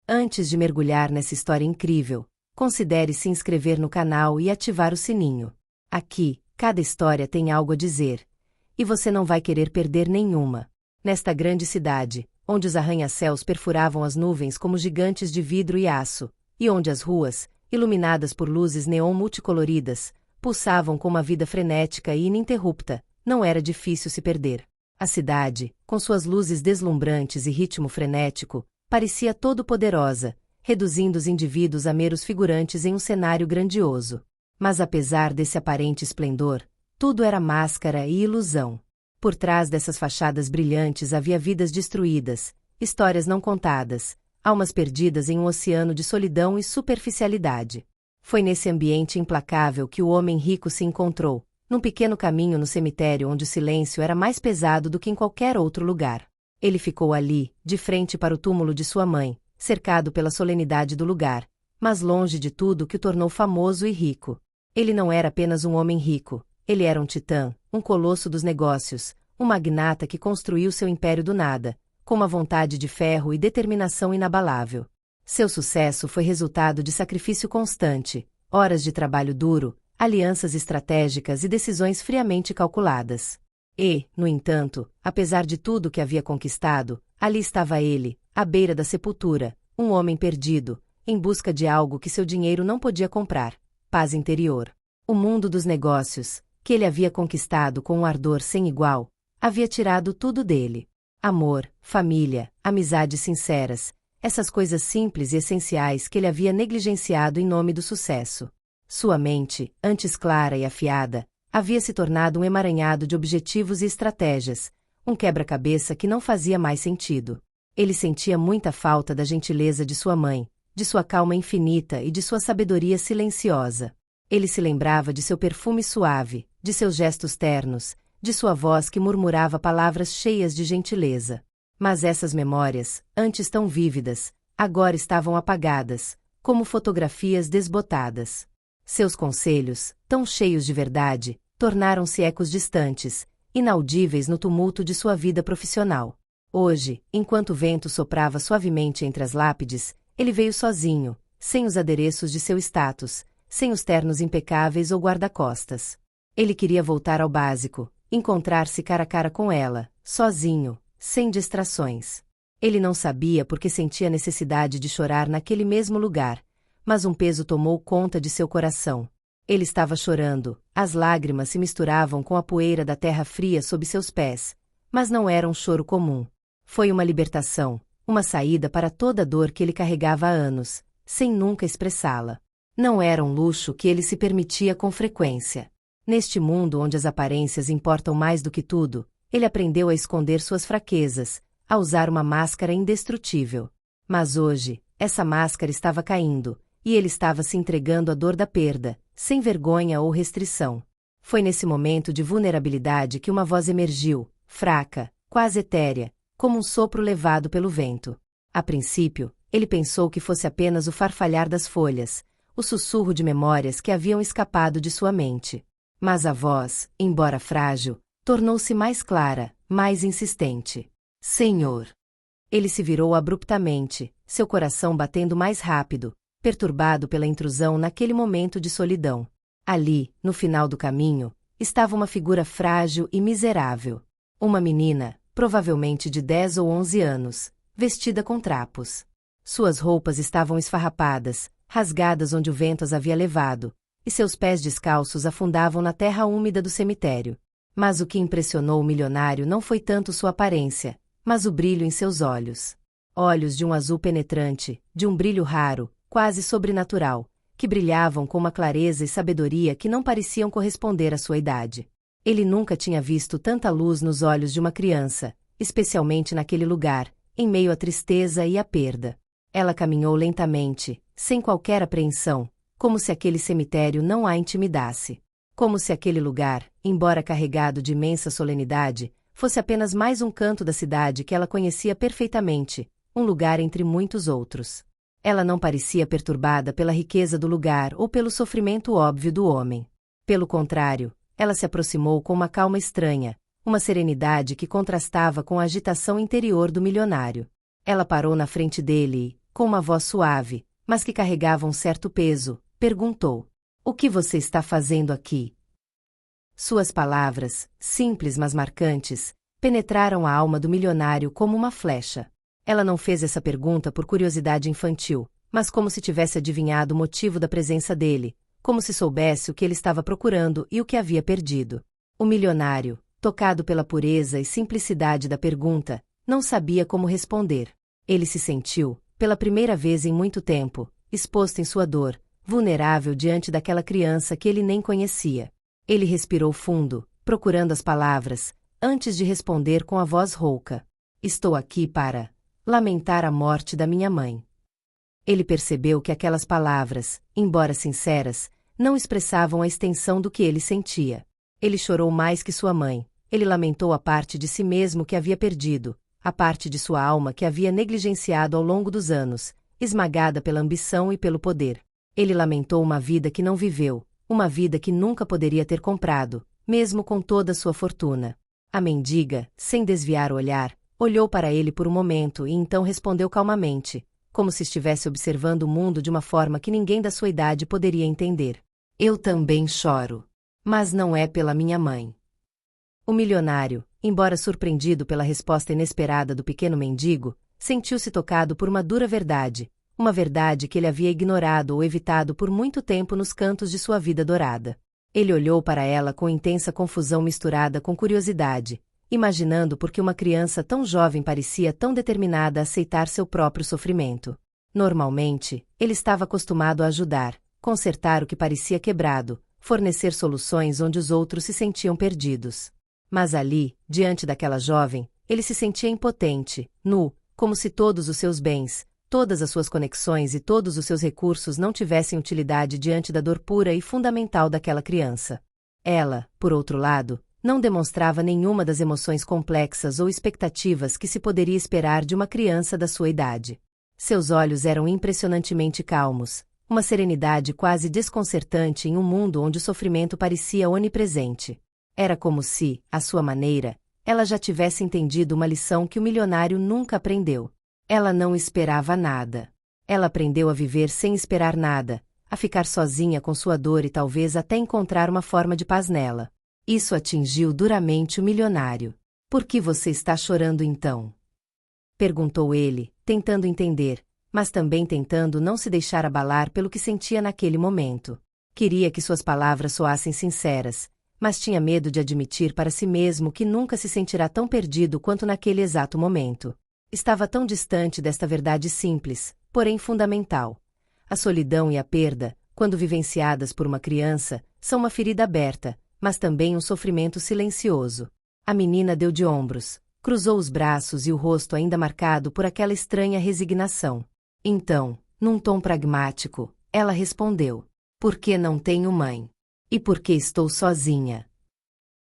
Antes de mergulhar nessa história incrível, considere se inscrever no canal e ativar o sininho. Aqui, cada história tem algo a dizer, e você não vai querer perder nenhuma. Nesta grande cidade, onde os arranha-céus perfuravam as nuvens como gigantes de vidro e aço, e onde as ruas, iluminadas por luzes neon multicoloridas, pulsavam com uma vida frenética e ininterrupta, não era difícil se perder. A cidade, com suas luzes deslumbrantes e ritmo frenético, parecia todo-poderosa, reduzindo os indivíduos a meros figurantes em um cenário grandioso. Mas apesar desse aparente esplendor, tudo era máscara e ilusão. Por trás dessas fachadas brilhantes havia vidas destruídas, histórias não contadas, almas perdidas em um oceano de solidão e superficialidade. Foi nesse ambiente implacável que o homem rico se encontrou, num pequeno caminho no cemitério onde o silêncio era mais pesado do que em qualquer outro lugar. Ele ficou ali, de frente para o túmulo de sua mãe, cercado pela solenidade do lugar, mas longe de tudo que o tornou famoso e rico. Ele não era apenas um homem rico, ele era um titã, um colosso dos negócios, um magnata que construiu seu império do nada, com uma vontade de ferro e determinação inabalável. Seu sucesso foi resultado de sacrifício constante, horas de trabalho duro, alianças estratégicas e decisões friamente calculadas. E, no entanto, apesar de tudo que havia conquistado, ali estava ele, à beira da sepultura, um homem perdido, em busca de algo que seu dinheiro não podia comprar: paz interior. O mundo dos negócios, que ele havia conquistado com um ardor sem igual, havia tirado tudo dele. Amor, família, amizades sinceras, essas coisas simples e essenciais que ele havia negligenciado em nome do sucesso. Sua mente, antes clara e afiada, havia se tornado um emaranhado de objetivos e estratégias, um quebra-cabeça que não fazia mais sentido. Ele sentia muita falta da gentileza de sua mãe, de sua calma infinita e de sua sabedoria silenciosa. Ele se lembrava de seu perfume suave, de seus gestos ternos, de sua voz que murmurava palavras cheias de gentileza. Mas essas memórias, antes tão vívidas, agora estavam apagadas, como fotografias desbotadas. Seus conselhos, tão cheios de verdade, tornaram-se ecos distantes, inaudíveis no tumulto de sua vida profissional. Hoje, enquanto o vento soprava suavemente entre as lápides, ele veio sozinho, sem os adereços de seu status, sem os ternos impecáveis ou guarda-costas. Ele queria voltar ao básico, encontrar-se cara a cara com ela, sozinho, sem distrações. Ele não sabia por que sentia necessidade de chorar naquele mesmo lugar, mas um peso tomou conta de seu coração. Ele estava chorando, as lágrimas se misturavam com a poeira da terra fria sob seus pés, mas não era um choro comum. Foi uma libertação, uma saída para toda a dor que ele carregava há anos, sem nunca expressá-la. Não era um luxo que ele se permitia com frequência. Neste mundo onde as aparências importam mais do que tudo, ele aprendeu a esconder suas fraquezas, a usar uma máscara indestrutível. Mas hoje, essa máscara estava caindo, e ele estava se entregando à dor da perda, sem vergonha ou restrição. Foi nesse momento de vulnerabilidade que uma voz emergiu, fraca, quase etérea, como um sopro levado pelo vento. A princípio, ele pensou que fosse apenas o farfalhar das folhas, o sussurro de memórias que haviam escapado de sua mente. Mas a voz, embora frágil, tornou-se mais clara, mais insistente. Senhor! Ele se virou abruptamente, seu coração batendo mais rápido, perturbado pela intrusão naquele momento de solidão. Ali, no final do caminho, estava uma figura frágil e miserável. Uma menina, provavelmente de 10 ou 11 anos, vestida com trapos. Suas roupas estavam esfarrapadas, rasgadas onde o vento as havia levado, e seus pés descalços afundavam na terra úmida do cemitério. Mas o que impressionou o milionário não foi tanto sua aparência, mas o brilho em seus olhos. Olhos de um azul penetrante, de um brilho raro, quase sobrenatural, que brilhavam com uma clareza e sabedoria que não pareciam corresponder à sua idade. Ele nunca tinha visto tanta luz nos olhos de uma criança, especialmente naquele lugar, em meio à tristeza e à perda. Ela caminhou lentamente, sem qualquer apreensão, como se aquele cemitério não a intimidasse. Como se aquele lugar, embora carregado de imensa solenidade, fosse apenas mais um canto da cidade que ela conhecia perfeitamente, um lugar entre muitos outros. Ela não parecia perturbada pela riqueza do lugar ou pelo sofrimento óbvio do homem. Pelo contrário, ela se aproximou com uma calma estranha, uma serenidade que contrastava com a agitação interior do milionário. Ela parou na frente dele com uma voz suave, mas que carregava um certo peso, perguntou: "O que você está fazendo aqui?" Suas palavras, simples mas marcantes, penetraram a alma do milionário como uma flecha. Ela não fez essa pergunta por curiosidade infantil, mas como se tivesse adivinhado o motivo da presença dele, como se soubesse o que ele estava procurando e o que havia perdido. O milionário, tocado pela pureza e simplicidade da pergunta, não sabia como responder. Ele se sentiu, pela primeira vez em muito tempo, exposto em sua dor, vulnerável diante daquela criança que ele nem conhecia. Ele respirou fundo, procurando as palavras, antes de responder com a voz rouca: "Estou aqui para lamentar a morte da minha mãe." Ele percebeu que aquelas palavras, embora sinceras, não expressavam a extensão do que ele sentia. Ele chorou mais que sua mãe. Ele lamentou a parte de si mesmo que havia perdido, a parte de sua alma que havia negligenciado ao longo dos anos, esmagada pela ambição e pelo poder. Ele lamentou uma vida que não viveu, uma vida que nunca poderia ter comprado, mesmo com toda a sua fortuna. A mendiga, sem desviar o olhar, olhou para ele por um momento e então respondeu calmamente, como se estivesse observando o mundo de uma forma que ninguém da sua idade poderia entender: "Eu também choro. Mas não é pela minha mãe." O milionário, embora surpreendido pela resposta inesperada do pequeno mendigo, sentiu-se tocado por uma dura verdade, uma verdade que ele havia ignorado ou evitado por muito tempo nos cantos de sua vida dourada. Ele olhou para ela com intensa confusão misturada com curiosidade, imaginando por que uma criança tão jovem parecia tão determinada a aceitar seu próprio sofrimento. Normalmente, ele estava acostumado a ajudar, consertar o que parecia quebrado, fornecer soluções onde os outros se sentiam perdidos. Mas ali, diante daquela jovem, ele se sentia impotente, nu, como se todos os seus bens, todas as suas conexões e todos os seus recursos não tivessem utilidade diante da dor pura e fundamental daquela criança. Ela, por outro lado, não demonstrava nenhuma das emoções complexas ou expectativas que se poderia esperar de uma criança da sua idade. Seus olhos eram impressionantemente calmos, uma serenidade quase desconcertante em um mundo onde o sofrimento parecia onipresente. Era como se, à sua maneira, ela já tivesse entendido uma lição que o milionário nunca aprendeu. Ela não esperava nada. Ela aprendeu a viver sem esperar nada, a ficar sozinha com sua dor e talvez até encontrar uma forma de paz nela. Isso atingiu duramente o milionário. "Por que você está chorando então?" perguntou ele, tentando entender, mas também tentando não se deixar abalar pelo que sentia naquele momento. Queria que suas palavras soassem sinceras, mas tinha medo de admitir para si mesmo que nunca se sentirá tão perdido quanto naquele exato momento. Estava tão distante desta verdade simples, porém fundamental. A solidão e a perda, quando vivenciadas por uma criança, são uma ferida aberta, mas também um sofrimento silencioso. A menina deu de ombros, cruzou os braços e o rosto ainda marcado por aquela estranha resignação. Então, num tom pragmático, ela respondeu: "Por que não tenho mãe? E por que estou sozinha?"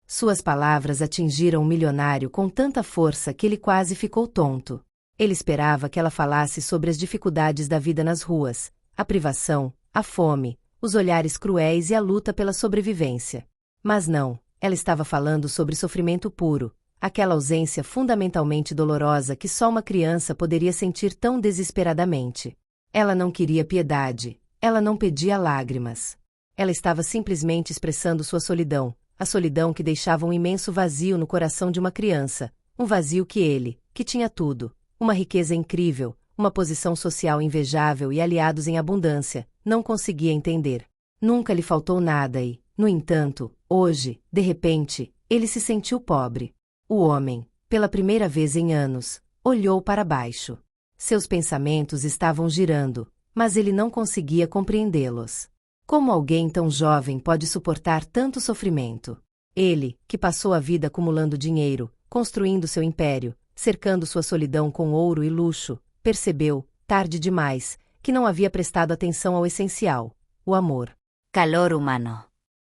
Suas palavras atingiram o milionário com tanta força que ele quase ficou tonto. Ele esperava que ela falasse sobre as dificuldades da vida nas ruas, a privação, a fome, os olhares cruéis e a luta pela sobrevivência. Mas não, ela estava falando sobre sofrimento puro, aquela ausência fundamentalmente dolorosa que só uma criança poderia sentir tão desesperadamente. Ela não queria piedade, ela não pedia lágrimas. Ela estava simplesmente expressando sua solidão, a solidão que deixava um imenso vazio no coração de uma criança, um vazio que ele, que tinha tudo, uma riqueza incrível, uma posição social invejável e aliados em abundância, não conseguia entender. Nunca lhe faltou nada e, no entanto, hoje, de repente, ele se sentiu pobre. O homem, pela primeira vez em anos, olhou para baixo. Seus pensamentos estavam girando, mas ele não conseguia compreendê-los. Como alguém tão jovem pode suportar tanto sofrimento? Ele, que passou a vida acumulando dinheiro, construindo seu império, cercando sua solidão com ouro e luxo, percebeu, tarde demais, que não havia prestado atenção ao essencial: o amor. Calor humano.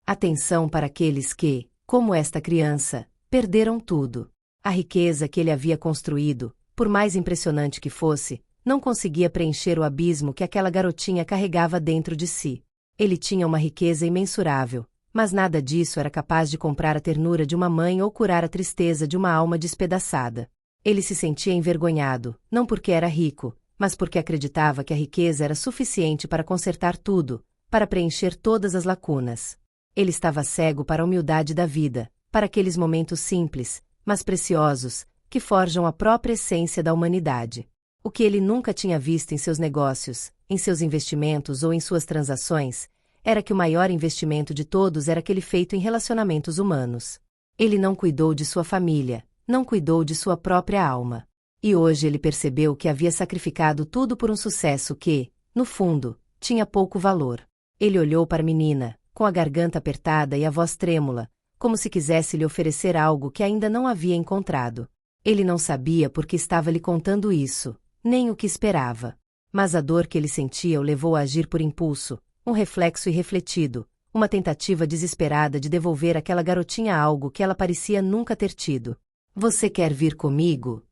Atenção para aqueles que, como esta criança, perderam tudo. A riqueza que ele havia construído, por mais impressionante que fosse, não conseguia preencher o abismo que aquela garotinha carregava dentro de si. Ele tinha uma riqueza imensurável, mas nada disso era capaz de comprar a ternura de uma mãe ou curar a tristeza de uma alma despedaçada. Ele se sentia envergonhado, não porque era rico, mas porque acreditava que a riqueza era suficiente para consertar tudo, para preencher todas as lacunas. Ele estava cego para a humildade da vida, para aqueles momentos simples, mas preciosos, que forjam a própria essência da humanidade. O que ele nunca tinha visto em seus negócios, em seus investimentos ou em suas transações, era que o maior investimento de todos era aquele feito em relacionamentos humanos. Ele não cuidou de sua família, não cuidou de sua própria alma. E hoje ele percebeu que havia sacrificado tudo por um sucesso que, no fundo, tinha pouco valor. Ele olhou para a menina, com a garganta apertada e a voz trêmula, como se quisesse lhe oferecer algo que ainda não havia encontrado. Ele não sabia por que estava lhe contando isso, nem o que esperava. Mas a dor que ele sentia o levou a agir por impulso, um reflexo irrefletido, uma tentativa desesperada de devolver àquela garotinha algo que ela parecia nunca ter tido. "Você quer vir comigo?"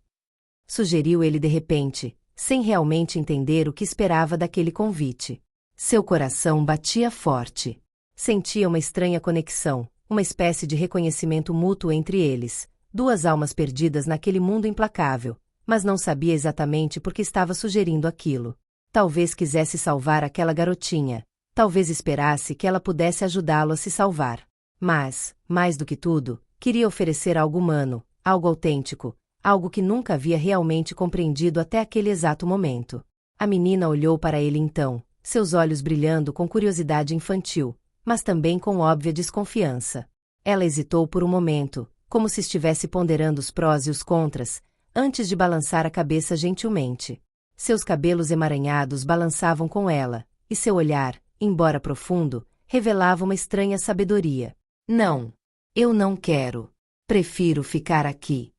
sugeriu ele de repente, sem realmente entender o que esperava daquele convite. Seu coração batia forte. Sentia uma estranha conexão, uma espécie de reconhecimento mútuo entre eles, duas almas perdidas naquele mundo implacável, mas não sabia exatamente por que estava sugerindo aquilo. Talvez quisesse salvar aquela garotinha, talvez esperasse que ela pudesse ajudá-lo a se salvar. Mas, mais do que tudo, queria oferecer algo humano, algo autêntico, algo que nunca havia realmente compreendido até aquele exato momento. A menina olhou para ele então, seus olhos brilhando com curiosidade infantil, mas também com óbvia desconfiança. Ela hesitou por um momento, como se estivesse ponderando os prós e os contras, antes de balançar a cabeça gentilmente. Seus cabelos emaranhados balançavam com ela, e seu olhar, embora profundo, revelava uma estranha sabedoria. "Não. Eu não quero. Prefiro ficar aqui."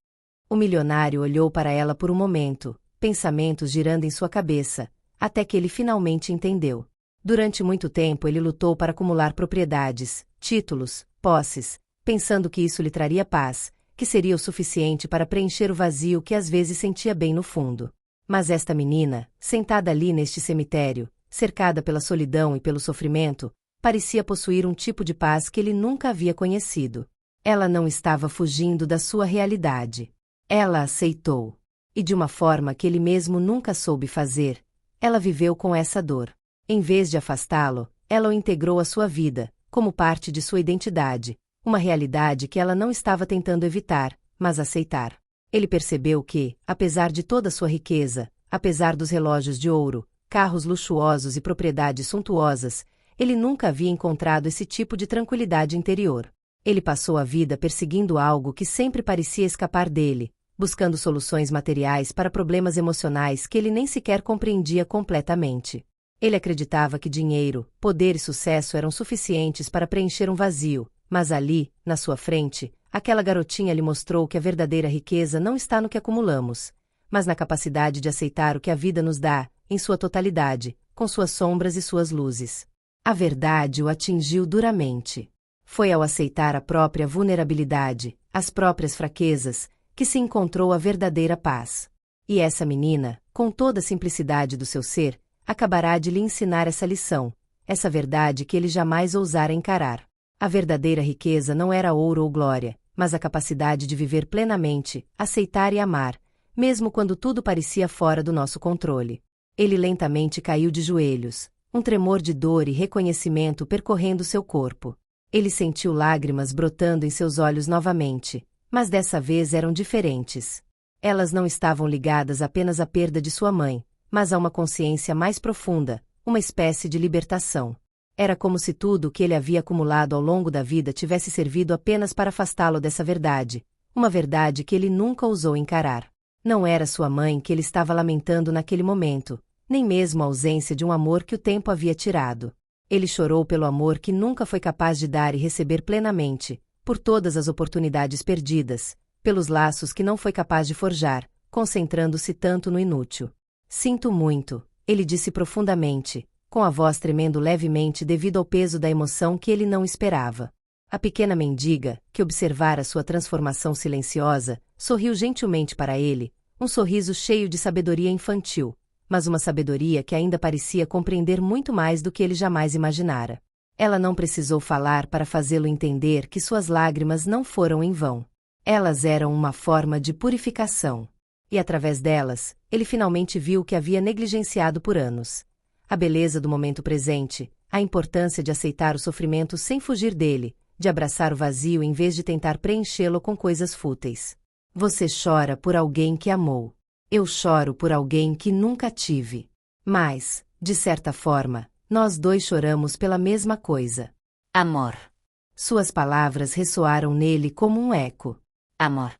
O milionário olhou para ela por um momento, pensamentos girando em sua cabeça, até que ele finalmente entendeu. Durante muito tempo ele lutou para acumular propriedades, títulos, posses, pensando que isso lhe traria paz, que seria o suficiente para preencher o vazio que às vezes sentia bem no fundo. Mas esta menina, sentada ali neste cemitério, cercada pela solidão e pelo sofrimento, parecia possuir um tipo de paz que ele nunca havia conhecido. Ela não estava fugindo da sua realidade. Ela aceitou. E de uma forma que ele mesmo nunca soube fazer, ela viveu com essa dor. Em vez de afastá-lo, ela o integrou à sua vida, como parte de sua identidade, uma realidade que ela não estava tentando evitar, mas aceitar. Ele percebeu que, apesar de toda sua riqueza, apesar dos relógios de ouro, carros luxuosos e propriedades suntuosas, ele nunca havia encontrado esse tipo de tranquilidade interior. Ele passou a vida perseguindo algo que sempre parecia escapar dele, buscando soluções materiais para problemas emocionais que ele nem sequer compreendia completamente. Ele acreditava que dinheiro, poder e sucesso eram suficientes para preencher um vazio, mas ali, na sua frente, aquela garotinha lhe mostrou que a verdadeira riqueza não está no que acumulamos, mas na capacidade de aceitar o que a vida nos dá, em sua totalidade, com suas sombras e suas luzes. A verdade o atingiu duramente. Foi ao aceitar a própria vulnerabilidade, as próprias fraquezas, que se encontrou a verdadeira paz. E essa menina, com toda a simplicidade do seu ser, acabará de lhe ensinar essa lição, essa verdade que ele jamais ousara encarar. A verdadeira riqueza não era ouro ou glória, mas a capacidade de viver plenamente, aceitar e amar, mesmo quando tudo parecia fora do nosso controle. Ele lentamente caiu de joelhos, um tremor de dor e reconhecimento percorrendo seu corpo. Ele sentiu lágrimas brotando em seus olhos novamente, mas dessa vez eram diferentes. Elas não estavam ligadas apenas à perda de sua mãe, mas a uma consciência mais profunda, uma espécie de libertação. Era como se tudo o que ele havia acumulado ao longo da vida tivesse servido apenas para afastá-lo dessa verdade, uma verdade que ele nunca ousou encarar. Não era sua mãe que ele estava lamentando naquele momento, nem mesmo a ausência de um amor que o tempo havia tirado. Ele chorou pelo amor que nunca foi capaz de dar e receber plenamente, por todas as oportunidades perdidas, pelos laços que não foi capaz de forjar, concentrando-se tanto no inútil. "Sinto muito", ele disse profundamente, com a voz tremendo levemente devido ao peso da emoção que ele não esperava. A pequena mendiga, que observara sua transformação silenciosa, sorriu gentilmente para ele, um sorriso cheio de sabedoria infantil, mas uma sabedoria que ainda parecia compreender muito mais do que ele jamais imaginara. Ela não precisou falar para fazê-lo entender que suas lágrimas não foram em vão. Elas eram uma forma de purificação. E através delas, ele finalmente viu o que havia negligenciado por anos. A beleza do momento presente, a importância de aceitar o sofrimento sem fugir dele, de abraçar o vazio em vez de tentar preenchê-lo com coisas fúteis. Você chora por alguém que amou. Eu choro por alguém que nunca tive. Mas, de certa forma, nós dois choramos pela mesma coisa. Amor. Suas palavras ressoaram nele como um eco. Amor.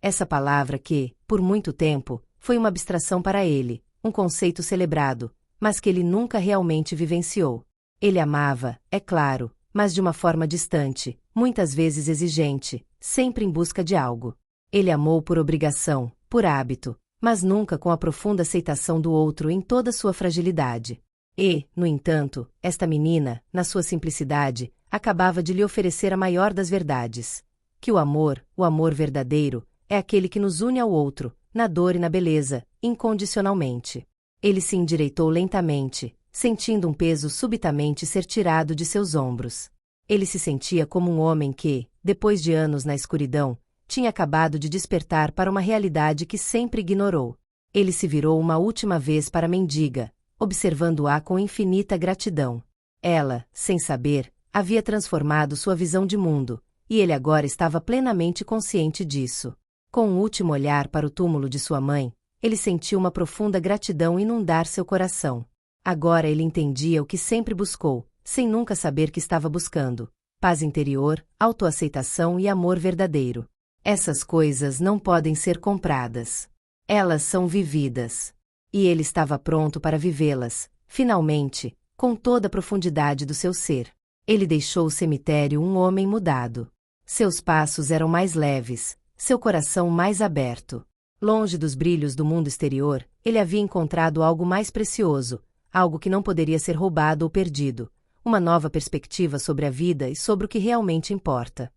Essa palavra que, por muito tempo, foi uma abstração para ele, um conceito celebrado, mas que ele nunca realmente vivenciou. Ele amava, é claro, mas de uma forma distante, muitas vezes exigente, sempre em busca de algo. Ele amou por obrigação, por hábito, mas nunca com a profunda aceitação do outro em toda sua fragilidade. E, no entanto, esta menina, na sua simplicidade, acabava de lhe oferecer a maior das verdades. Que o amor verdadeiro, é aquele que nos une ao outro, na dor e na beleza, incondicionalmente. Ele se endireitou lentamente, sentindo um peso subitamente ser tirado de seus ombros. Ele se sentia como um homem que, depois de anos na escuridão, tinha acabado de despertar para uma realidade que sempre ignorou. Ele se virou uma última vez para a mendiga, observando-a com infinita gratidão. Ela, sem saber, havia transformado sua visão de mundo, e ele agora estava plenamente consciente disso. Com um último olhar para o túmulo de sua mãe, ele sentiu uma profunda gratidão inundar seu coração. Agora ele entendia o que sempre buscou, sem nunca saber que estava buscando: paz interior, autoaceitação e amor verdadeiro. Essas coisas não podem ser compradas. Elas são vividas. E ele estava pronto para vivê-las, finalmente, com toda a profundidade do seu ser. Ele deixou o cemitério um homem mudado. Seus passos eram mais leves, seu coração mais aberto. Longe dos brilhos do mundo exterior, ele havia encontrado algo mais precioso, algo que não poderia ser roubado ou perdido, uma nova perspectiva sobre a vida e sobre o que realmente importa.